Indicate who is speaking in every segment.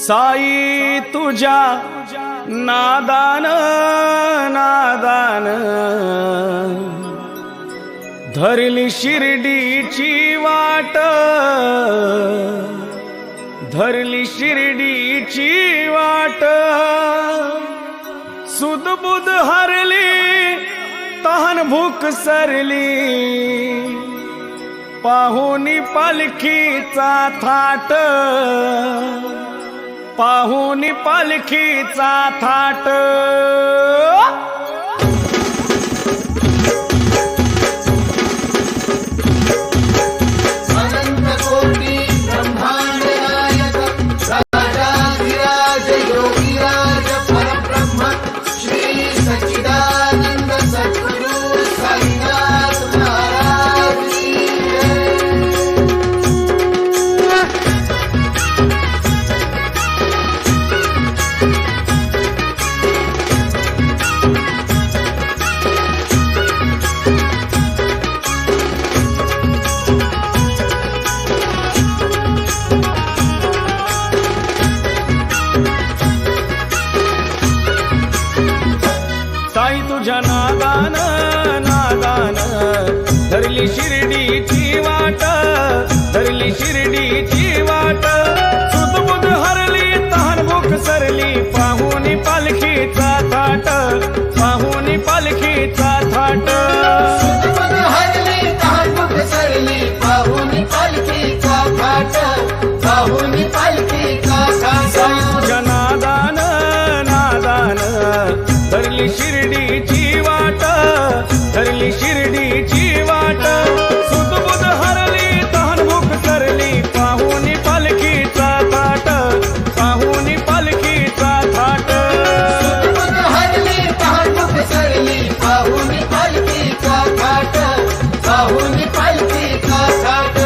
Speaker 1: साई तुझ्या नादान नादान धरली शिर्डीची वाट, धरली शिर्डीची वाट। सुदबुद हरली तहन भूक सरली, पाहुनी पालखीचा थाट, पाहुनी पालखीचा थाट। साई तुझ्या नादान नादान धरली शिर्डीची वाट, धरली शिर्डीची वाट। सुदबुद हरली तहन भूक सरली, पाहुनी पालखीचा थाट, पाहुनी पालखीचा थाट।
Speaker 2: सुदबुद हरली तहन भूक सरली, पाहुनी पालखीचा थाट, पाहुनी पालखीचा थाट।
Speaker 1: साई तुझ्या नादान नादान धरली शिर्डीची वाट, धरली शिर्डीची वाट। सुदबुद हरली तहन भूक सरली, पाहुनी पालखीचा थाट, पाहुनी पालखीचा थाट।
Speaker 2: सुदबुद हरली तहन भूक सरली, पाहुनी पालखीचा थाट, पाहुनी पालखीचा थाट।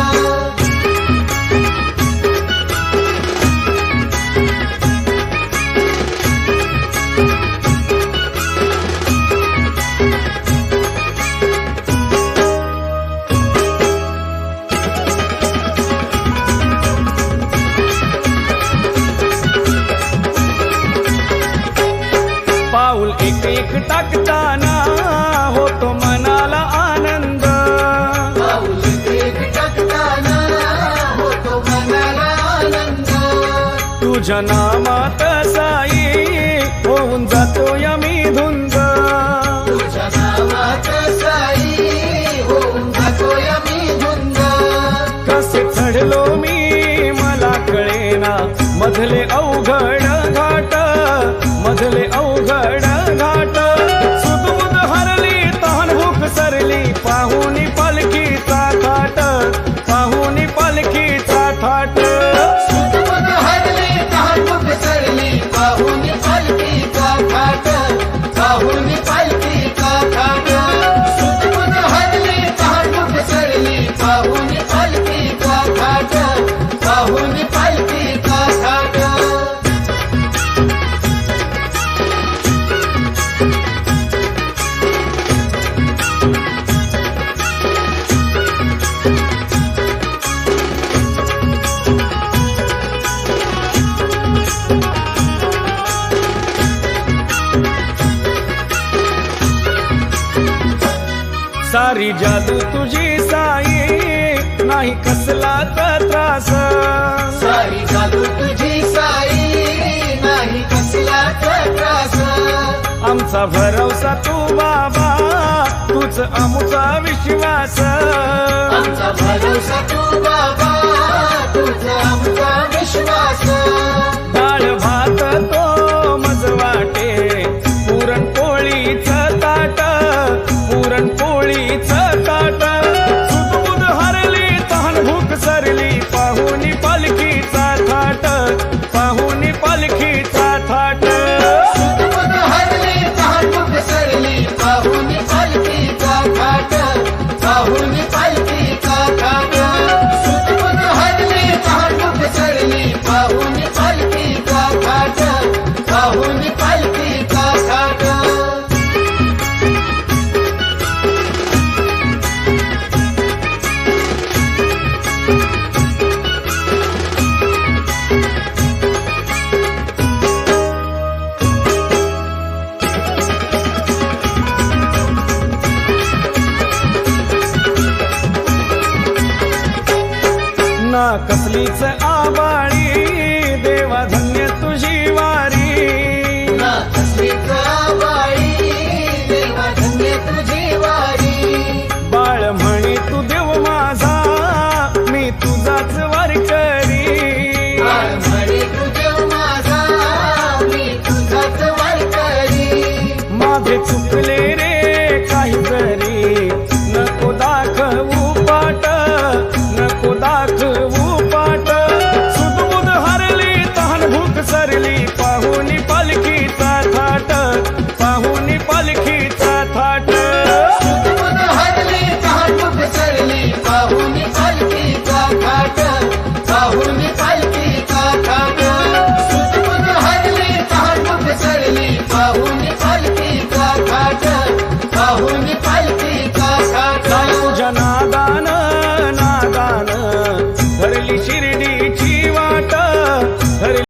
Speaker 1: पाऊल एक एक टाकताना होतो मनाला आनंद,
Speaker 2: पाऊल एक टाकताना होतो मनाला आनंद।
Speaker 1: तुझ्या नामात साई होऊन जातो यमी धुंद।
Speaker 2: तुझ्या नावात साई होऊन जातोय मी धुंद।
Speaker 1: कसे चढलो मी मला कळेना, मधले अवघड घाट, मधले अवघड घाट। सुदबुद हरली तहन भूक सरली, पाहुनी पालखीचा थाट, पाहुनी पालखीचा थाट।
Speaker 2: सुदबुद हरली तहन भूक सरली, पाहुनी पालखीचा थाट, पाहुनी पालखीचा थाट। सुदबुद हरली तहन भूक सरली, पाहुनी पालखीचा थाट, पाहुनी पालखीचा थाट।
Speaker 1: सारी जादू तुझी साई, नाही कसलाच त्रास।
Speaker 2: सारी जादू तुझी साई, नाही कसलाच त्रास।
Speaker 1: आमचा भरवसा तू बाबा, तूच आमचा विश्वास।
Speaker 2: आमचा भरोसा तू बाबा, तुझा आमचा विश्वास।
Speaker 1: डाळ भात तो मज वाटे, पुरणपोळीचं ताट, पुरणपोळीचं ताट। सुदबुद हरली तहन भूक सरली, पाहुनी पालखीचा थाट, पाहुनी पालखीचा थाट।
Speaker 2: सुदबुद हरली तहन भूक सरली, पाहुनी पालखीचा थाट, पाहुनी पालखीचा थाट। सुदबुद हरली तहन भूक सरली, पाहुनी पालखीचा थाट, पाहुनी पालखीचा थाट।
Speaker 1: चुकले